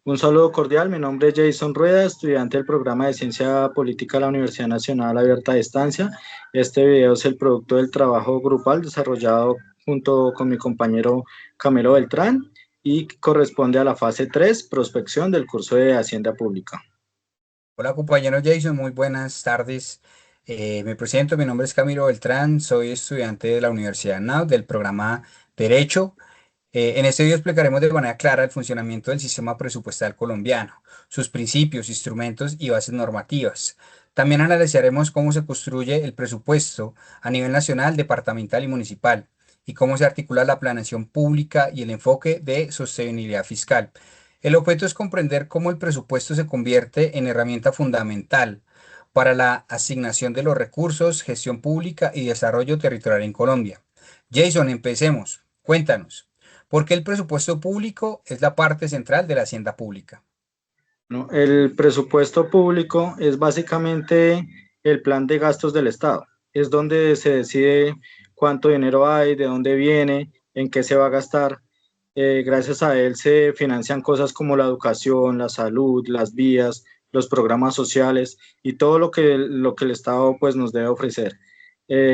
Un saludo cordial, mi nombre es Jason Rueda, estudiante del programa de Ciencia Política de la Universidad Nacional Abierta a Distancia. Este video es el producto del trabajo grupal desarrollado junto con mi compañero Camilo Beltrán y corresponde a la fase 3, prospección del curso de Hacienda Pública. Hola compañero Jason, muy buenas tardes. Me presento, mi nombre es Camilo Beltrán, soy estudiante de la Universidad NAU del programa Derecho. En este video explicaremos de manera clara el funcionamiento del sistema presupuestal colombiano, sus principios, instrumentos y bases normativas. También analizaremos cómo se construye el presupuesto a nivel nacional, departamental y municipal, y cómo se articula la planeación pública y el enfoque de sostenibilidad fiscal. El objeto es comprender cómo el presupuesto se convierte en herramienta fundamental para la asignación de los recursos, gestión pública y desarrollo territorial en Colombia. Jason, empecemos. Cuéntanos, ¿por qué el presupuesto público es la parte central de la hacienda pública? ¿No? El presupuesto público es básicamente el plan de gastos del Estado. Es donde se decide cuánto dinero hay, de dónde viene, en qué se va a gastar. Gracias a él se financian cosas como la educación, la salud, las vías, los programas sociales y todo lo que el Estado pues, nos debe ofrecer.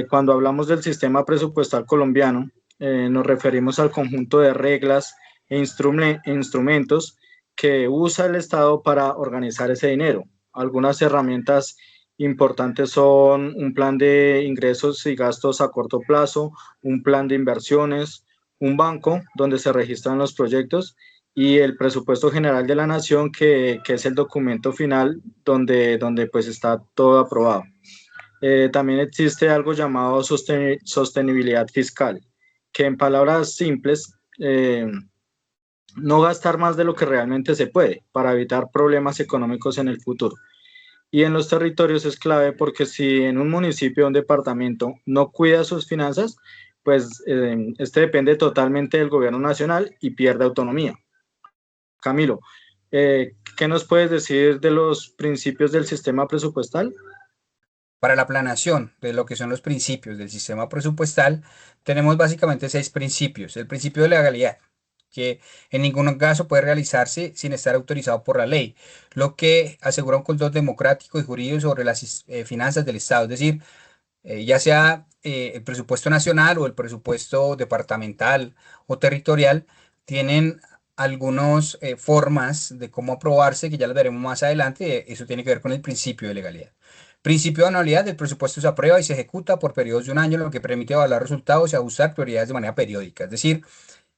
Cuando hablamos del sistema presupuestal colombiano, nos referimos al conjunto de reglas e instrumentos que usa el Estado para organizar ese dinero. Algunas herramientas importantes son un plan de ingresos y gastos a corto plazo, un plan de inversiones, un banco donde se registran los proyectos y el presupuesto general de la nación, que es el documento final donde pues está todo aprobado. También existe algo llamado sostenibilidad fiscal, que en palabras simples, no gastar más de lo que realmente se puede para evitar problemas económicos en el futuro. Y en los territorios es clave porque si en un municipio o un departamento no cuida sus finanzas, pues este depende totalmente del gobierno nacional y pierde autonomía. Camilo, ¿qué nos puedes decir de los principios del sistema presupuestal? Para la planeación de lo que son los principios del sistema presupuestal, tenemos básicamente seis principios. El principio de legalidad, que en ningún caso puede realizarse sin estar autorizado por la ley, lo que asegura un control democrático y jurídico sobre las finanzas del Estado, es decir, ya sea el presupuesto nacional o el presupuesto departamental o territorial, tienen algunas formas de cómo aprobarse, que ya las veremos más adelante. Eso tiene que ver con el principio de legalidad. Principio de anualidad: el presupuesto se aprueba y se ejecuta por periodos de un año, lo que permite evaluar resultados y ajustar prioridades de manera periódica. Es decir,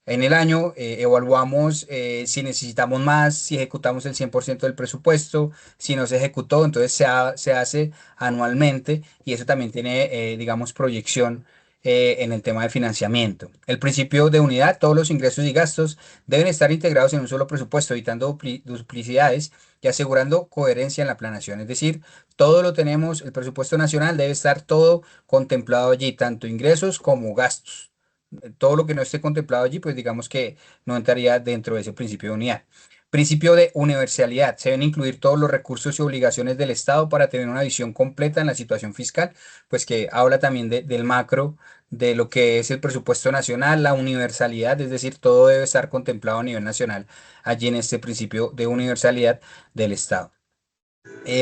en el año evaluamos si necesitamos más, si ejecutamos el 100% del presupuesto, si no se ejecutó, entonces se hace anualmente y eso también tiene, digamos, proyección en el tema de financiamiento. El principio de unidad: todos los ingresos y gastos deben estar integrados en un solo presupuesto, evitando duplicidades y asegurando coherencia en la planeación. Es decir, todo lo tenemos, el presupuesto nacional debe estar todo contemplado allí, tanto ingresos como gastos. Todo lo que no esté contemplado allí, pues digamos que no entraría dentro de ese principio de unidad. Principio de universalidad: se deben incluir todos los recursos y obligaciones del Estado para tener una visión completa en la situación fiscal, pues que habla también del macro, de lo que es el presupuesto nacional, la universalidad, es decir, todo debe estar contemplado a nivel nacional, allí en este principio de universalidad del Estado.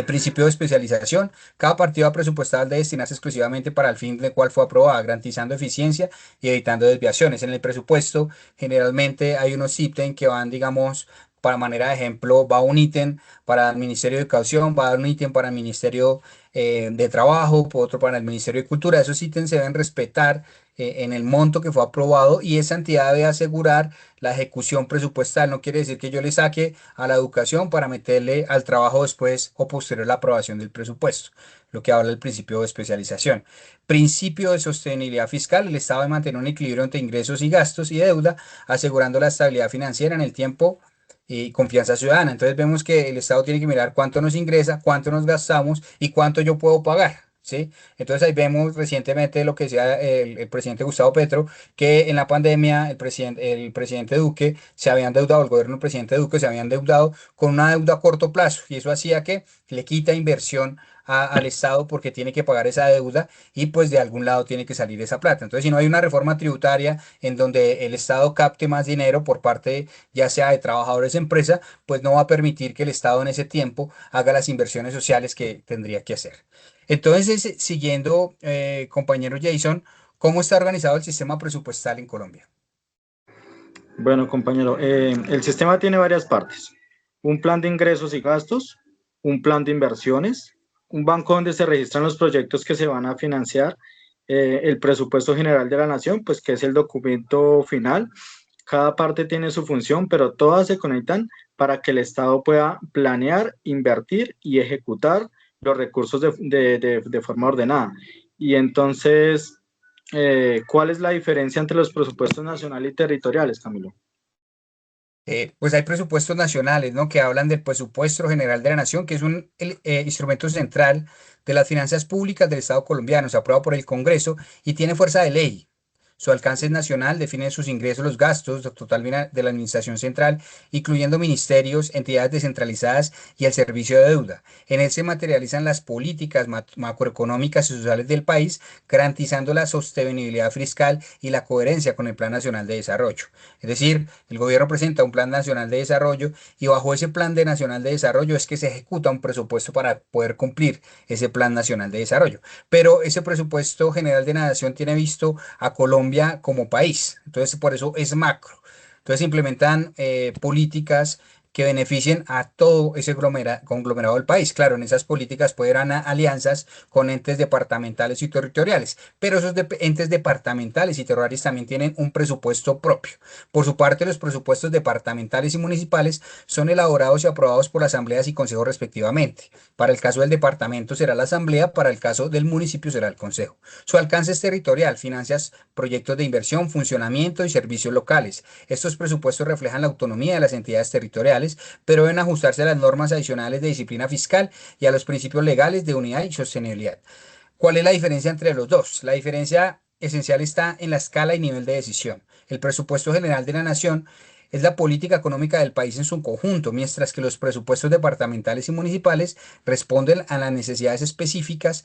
Principio de especialización: cada partida presupuestal debe destinarse exclusivamente para el fin del cual fue aprobada, garantizando eficiencia y evitando desviaciones. En el presupuesto, generalmente hay unos ítems que van, digamos, para manera de ejemplo, va un ítem para el Ministerio de Educación, va un ítem para el Ministerio de Trabajo, otro para el Ministerio de Cultura. Esos ítems se deben respetar en el monto que fue aprobado, y esa entidad debe asegurar la ejecución presupuestal. No quiere decir que yo le saque a la educación para meterle al trabajo después o posterior a la aprobación del presupuesto, lo que habla del principio de especialización. Principio de sostenibilidad fiscal: el Estado debe mantener un equilibrio entre ingresos y gastos y deuda, asegurando la estabilidad financiera en el tiempo y confianza ciudadana. Entonces vemos que el Estado tiene que mirar cuánto nos ingresa, cuánto nos gastamos y cuánto yo puedo pagar. ¿sí? Entonces ahí vemos recientemente lo que decía el presidente Gustavo Petro, que en la pandemia el presidente Duque se había endeudado, el gobierno del presidente Duque se había endeudado con una deuda a corto plazo y eso hacía que le quita inversión al Estado porque tiene que pagar esa deuda y pues de algún lado tiene que salir esa plata. Entonces, si no hay una reforma tributaria en donde el Estado capte más dinero por parte ya sea de trabajadores de empresa, pues no va a permitir que el Estado en ese tiempo haga las inversiones sociales que tendría que hacer. Entonces, siguiendo, compañero Jason, ¿cómo está organizado el sistema presupuestal en Colombia? Bueno, compañero, el sistema tiene varias partes. Un plan de ingresos y gastos, un plan de inversiones, un banco donde se registran los proyectos que se van a financiar, el presupuesto general de la nación, pues que es el documento final. Cada parte tiene su función, pero todas se conectan para que el Estado pueda planear, invertir y ejecutar los recursos de forma ordenada. Y entonces, ¿cuál es la diferencia entre los presupuestos nacionales y territoriales, Camilo? Pues hay presupuestos nacionales, ¿no? Que hablan del presupuesto general de la nación, que es un instrumento central de las finanzas públicas del Estado colombiano, se aprueba por el Congreso y tiene fuerza de ley. Su alcance es nacional, define sus ingresos, los gastos total de la administración central, incluyendo ministerios, entidades descentralizadas y el servicio de deuda. En él se materializan las políticas macroeconómicas y sociales del país, garantizando la sostenibilidad fiscal y la coherencia con el Plan Nacional de Desarrollo. Es decir, el gobierno presenta un plan nacional de desarrollo y bajo ese plan de nacional de desarrollo es que se ejecuta un presupuesto para poder cumplir ese plan nacional de desarrollo. Pero ese presupuesto general de la nación tiene visto a Colombia como país. Entonces, por eso es macro. Entonces, implementan políticas que beneficien a todo ese conglomerado del país. Claro, en esas políticas pueden haber alianzas con entes departamentales y territoriales, pero esos entes departamentales y territoriales también tienen un presupuesto propio. Por su parte, los presupuestos departamentales y municipales son elaborados y aprobados por asambleas y consejos respectivamente. Para el caso del departamento será la asamblea, para el caso del municipio será el consejo. Su alcance es territorial, financias proyectos de inversión, funcionamiento y servicios locales. Estos presupuestos reflejan la autonomía de las entidades territoriales, pero deben ajustarse a las normas adicionales de disciplina fiscal y a los principios legales de unidad y sostenibilidad. ¿Cuál es la diferencia entre los dos? La diferencia esencial está en la escala y nivel de decisión. El presupuesto general de la nación es la política económica del país en su conjunto, mientras que los presupuestos departamentales y municipales responden a las necesidades específicas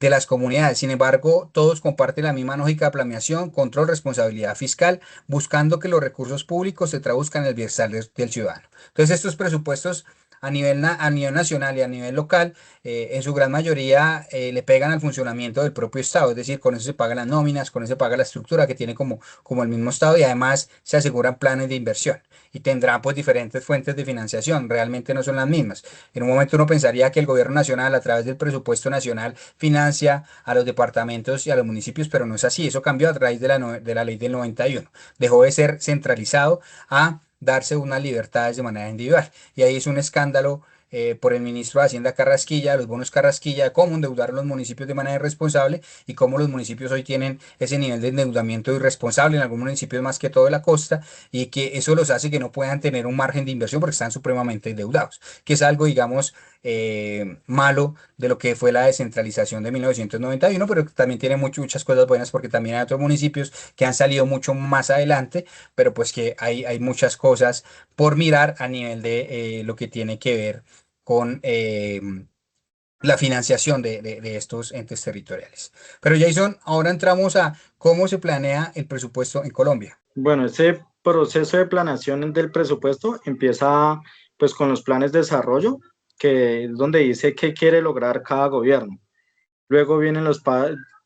de las comunidades. Sin embargo, todos comparten la misma lógica de planeación, control, responsabilidad fiscal, buscando que los recursos públicos se traduzcan en el bienestar del ciudadano. Entonces, estos presupuestos a nivel nacional y a nivel local, en su gran mayoría le pegan al funcionamiento del propio Estado, es decir, con eso se pagan las nóminas, con eso se paga la estructura que tiene como el mismo Estado y además se aseguran planes de inversión y tendrá pues diferentes fuentes de financiación, realmente no son las mismas. En un momento uno pensaría que el gobierno nacional a través del presupuesto nacional financia a los departamentos y a los municipios, pero no es así. Eso cambió a raíz de de la ley del 91. Dejó de ser centralizado a darse unas libertades de manera individual. Y ahí es un escándalo por el ministro de Hacienda Carrasquilla, los bonos Carrasquilla, de cómo endeudaron los municipios de manera irresponsable y cómo los municipios hoy tienen ese nivel de endeudamiento irresponsable, en algunos municipios más que todo de la costa, y que eso los hace que no puedan tener un margen de inversión porque están supremamente endeudados, que es algo, digamos, malo de lo que fue la descentralización de 1991, pero también tiene muchas cosas buenas porque también hay otros municipios que han salido mucho más adelante, pero pues que hay muchas cosas por mirar a nivel de lo que tiene que ver con la financiación de estos entes territoriales. Pero Jason, ahora entramos a cómo se planea el presupuesto en Colombia. Bueno, ese proceso de planeación del presupuesto empieza pues con los planes de desarrollo, que es donde dice qué quiere lograr cada gobierno. Luego vienen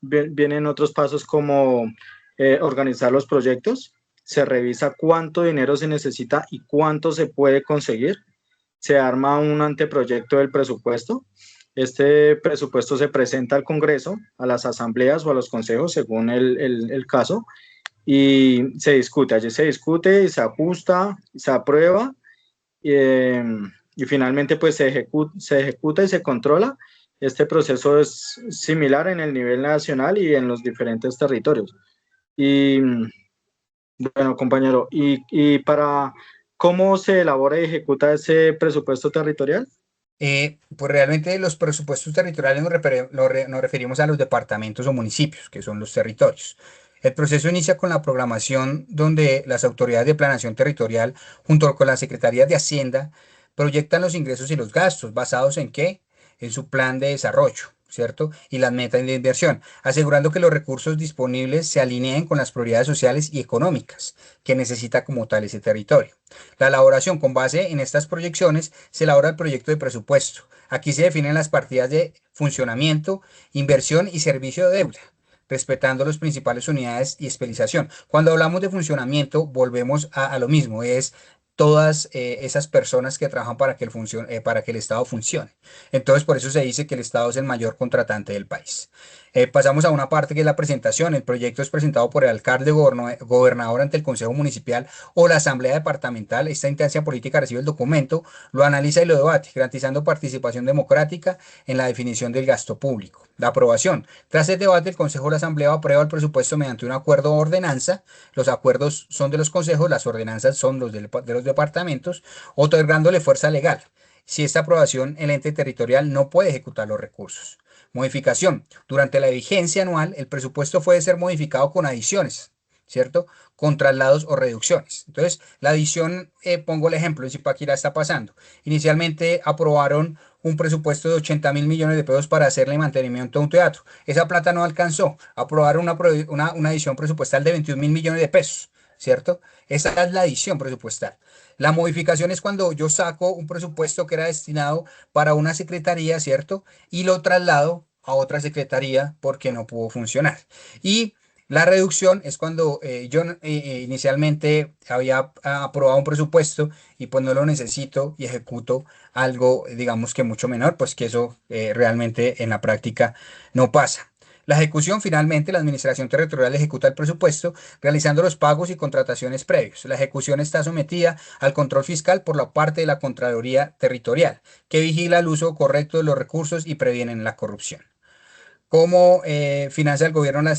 vienen otros pasos como organizar los proyectos, se revisa cuánto dinero se necesita y cuánto se puede conseguir, se arma un anteproyecto del presupuesto. Este presupuesto se presenta al Congreso, a las asambleas o a los consejos, según el caso, y se discute. Allí se discute y se ajusta, se aprueba eh, y finalmente pues se ejecuta y se controla. Este proceso es similar en el nivel nacional y en los diferentes territorios. Y bueno, compañero, y para cómo se elabora y ejecuta ese presupuesto territorial? Pues realmente los presupuestos territoriales nos referimos a los departamentos o municipios, que son los territorios. El proceso inicia con la programación donde las autoridades de planeación territorial, junto con las secretarías de Hacienda, proyectan los ingresos y los gastos, ¿basados en qué? En su plan de desarrollo, ¿cierto? Y las metas de inversión, asegurando que los recursos disponibles se alineen con las prioridades sociales y económicas que necesita como tal ese territorio. La elaboración con base en estas proyecciones se elabora el proyecto de presupuesto. Aquí se definen las partidas de funcionamiento, inversión y servicio de deuda, respetando las principales unidades y especialización. Cuando hablamos de funcionamiento, volvemos a lo mismo, es todas esas personas que trabajan para que el Estado funcione. Entonces, por eso se dice que el Estado es el mayor contratante del país. Pasamos a una parte que es la presentación. El proyecto es presentado por el alcalde gobernador ante el Consejo Municipal o la Asamblea Departamental. Esta instancia política recibe el documento, lo analiza y lo debate, garantizando participación democrática en la definición del gasto público. La aprobación. Tras el debate, el Consejo o la Asamblea aprueba el presupuesto mediante un acuerdo o ordenanza. Los acuerdos son de los consejos, las ordenanzas son de los departamentos, otorgándole fuerza legal. Si esta aprobación, el ente territorial no puede ejecutar los recursos. Modificación. Durante la vigencia anual, el presupuesto puede ser modificado con adiciones, ¿cierto? Con traslados o reducciones. Entonces, la adición, pongo el ejemplo, en Zipaquirá está pasando. Inicialmente aprobaron un presupuesto de 80.000 millones de pesos para hacerle mantenimiento a un teatro. Esa plata no alcanzó. Aprobaron una adición presupuestal de 21.000 millones de pesos, ¿cierto? Esa es la adición presupuestal. La modificación es cuando yo saco un presupuesto que era destinado para una secretaría, ¿cierto? Y lo traslado a otra secretaría porque no pudo funcionar. Y la reducción es cuando yo inicialmente había aprobado un presupuesto y pues no lo necesito y ejecuto algo, digamos que mucho menor, pues que eso realmente en la práctica no pasa. La ejecución, finalmente, la Administración Territorial ejecuta el presupuesto realizando los pagos y contrataciones previos. La ejecución está sometida al control fiscal por la parte de la Contraloría Territorial, que vigila el uso correcto de los recursos y previene la corrupción. ¿Cómo financia el gobierno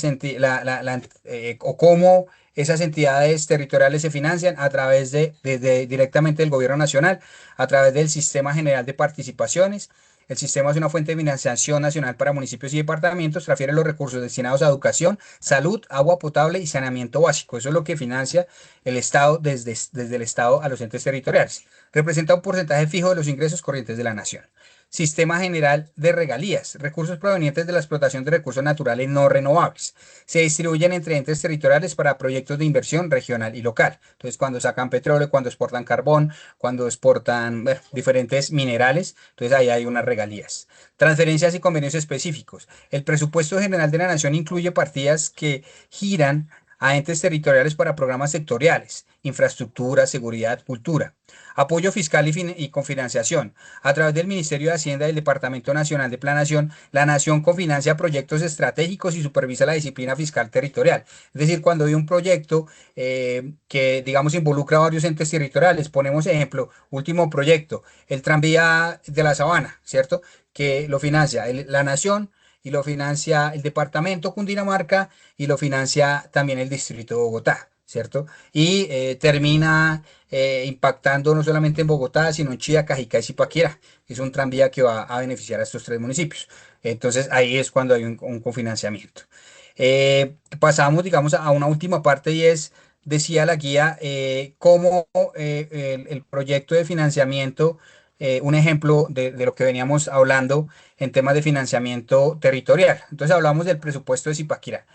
o cómo esas entidades territoriales se financian? A través directamente del gobierno nacional, a través del Sistema General de Participaciones. El sistema es una fuente de financiación nacional para municipios y departamentos, transfiere los recursos destinados a educación, salud, agua potable y saneamiento básico. Eso es lo que financia el Estado desde el Estado a los entes territoriales. Representa un porcentaje fijo de los ingresos corrientes de la nación. Sistema General de Regalías, recursos provenientes de la explotación de recursos naturales no renovables. Se distribuyen entre entes territoriales para proyectos de inversión regional y local. Entonces, cuando sacan petróleo, cuando exportan carbón, cuando exportan diferentes minerales, entonces ahí hay unas regalías. Transferencias y convenios específicos. El presupuesto general de la nación incluye partidas que giran a entes territoriales para programas sectoriales, infraestructura, seguridad, cultura. Apoyo fiscal y cofinanciación. A través del Ministerio de Hacienda y del Departamento Nacional de Planación, la Nación cofinancia proyectos estratégicos y supervisa la disciplina fiscal territorial. Es decir, cuando hay un proyecto que, digamos, involucra a varios entes territoriales, ponemos ejemplo, último proyecto, el tranvía de la Sabana, ¿cierto? Que lo financia la Nación y lo financia el Departamento Cundinamarca y lo financia también el Distrito de Bogotá, ¿cierto? Y termina impactando no solamente en Bogotá, sino en Chía, Cajicá y Zipaquirá. Es un tranvía que va a beneficiar a estos tres municipios. Entonces ahí es cuando hay un cofinanciamiento. Pasamos, digamos, a una última parte y es, decía la guía, cómo el proyecto de financiamiento, un ejemplo de lo que veníamos hablando en temas de financiamiento territorial. Entonces hablamos del presupuesto de Zipaquirá.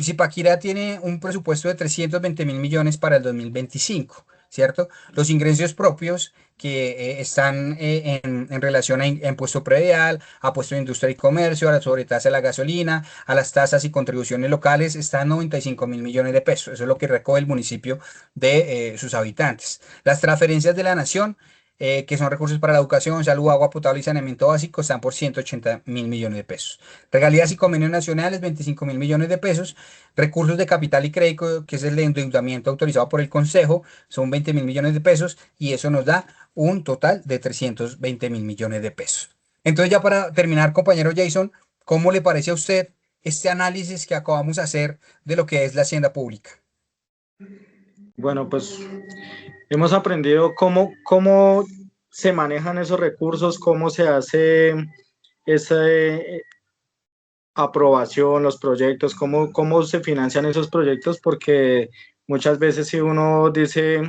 Zipaquirá tiene un presupuesto de 320.000 millones para el 2025, ¿cierto? Los ingresos propios que están en relación a impuesto predial, a puesto de industria y comercio, a la sobretasa de la gasolina, a las tasas y contribuciones locales, están en 95.000 millones de pesos. Eso es lo que recoge el municipio de sus habitantes. Las transferencias de la nación, que son recursos para la educación, salud, agua potable y saneamiento básico, están por 180.000 millones de pesos. Regalías y convenios nacionales, 25.000 millones de pesos. Recursos de capital y crédito, que es el endeudamiento autorizado por el Consejo, son 20.000 millones de pesos y eso nos da un total de 320.000 millones de pesos. Entonces, ya para terminar, compañero Jason, ¿cómo le parece a usted este análisis que acabamos de hacer de lo que es la hacienda pública? Bueno, pues hemos aprendido cómo se manejan esos recursos, cómo se hace esa aprobación, los proyectos, cómo se financian esos proyectos, porque muchas veces si uno dice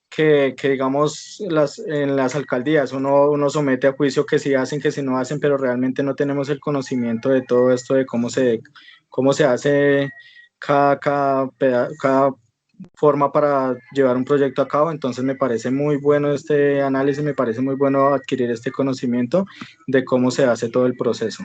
que digamos, en las alcaldías uno somete a juicio que si hacen, que si no hacen, pero realmente no tenemos el conocimiento de todo esto, de cómo se hace cada forma para llevar un proyecto a cabo. Entonces me parece muy bueno este análisis, me parece muy bueno adquirir este conocimiento de cómo se hace todo el proceso.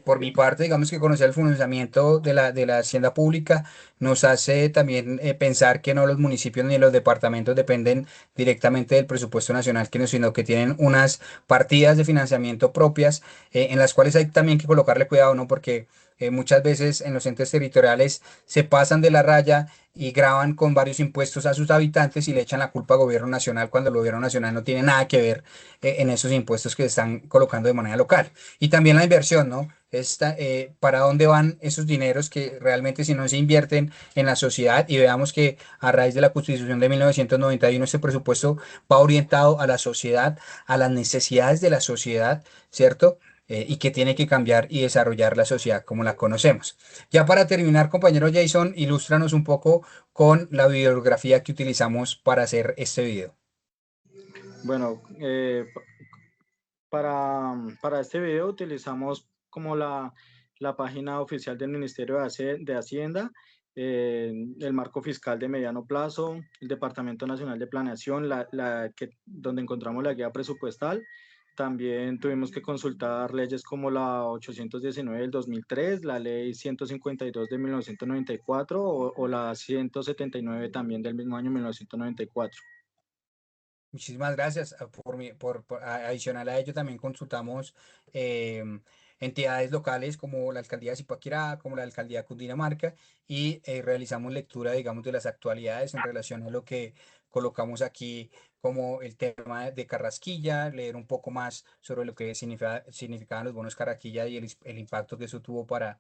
Por mi parte, digamos que conocer el funcionamiento de la hacienda pública nos hace también pensar que no los municipios ni los departamentos dependen directamente del presupuesto nacional, sino que tienen unas partidas de financiamiento propias en las cuales hay también que colocarle cuidado, ¿no? Porque muchas veces en los entes territoriales se pasan de la raya y graban con varios impuestos a sus habitantes y le echan la culpa al gobierno nacional cuando el gobierno nacional no tiene nada que ver en esos impuestos que se están colocando de manera local. Y también la inversión, ¿no? ¿Para dónde van esos dineros que realmente si no se invierten en la sociedad? Y veamos que a raíz de la Constitución de 1991 este presupuesto va orientado a la sociedad, a las necesidades de la sociedad, ¿cierto? Y que tiene que cambiar y desarrollar la sociedad como la conocemos. Ya para terminar, compañero Jason, ilústranos un poco con la bibliografía que utilizamos para hacer este video. Bueno, para este video utilizamos como la página oficial del Ministerio de Hacienda, el marco fiscal de mediano plazo, el Departamento Nacional de Planeación, donde encontramos la guía presupuestal. También tuvimos que consultar leyes como la 819 del 2003, la ley 152 de 1994 o la 179 también del mismo año 1994. Muchísimas gracias. Adicional a ello, también consultamos entidades locales como la alcaldía de Zipaquirá, como la alcaldía de Cundinamarca, y realizamos lectura, digamos, de las actualidades en relación a lo que colocamos aquí como el tema de Carrasquilla, leer un poco más sobre lo que significaban los bonos Carrasquilla y el impacto que eso tuvo para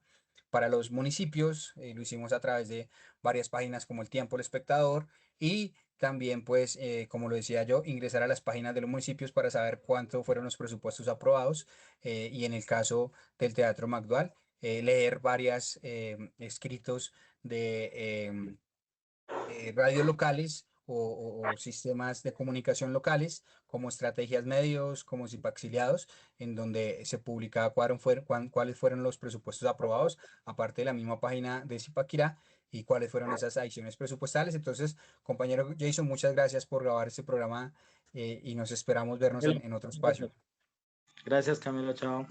los municipios. Lo hicimos a través de varias páginas como El Tiempo, El Espectador, y también, pues, como lo decía yo, ingresar a las páginas de los municipios para saber cuánto fueron los presupuestos aprobados y en el caso del Teatro MacDual, leer varios escritos de radios locales o sistemas de comunicación locales, como Estrategias Medios, como Zipaxiliados, en donde se publicaba cuáles fueron los presupuestos aprobados, aparte de la misma página de Zipaquirá, y cuáles fueron esas adiciones presupuestales. Entonces, compañero Jason, muchas gracias por grabar este programa y nos esperamos vernos en otro espacio. Gracias, Camilo, chao.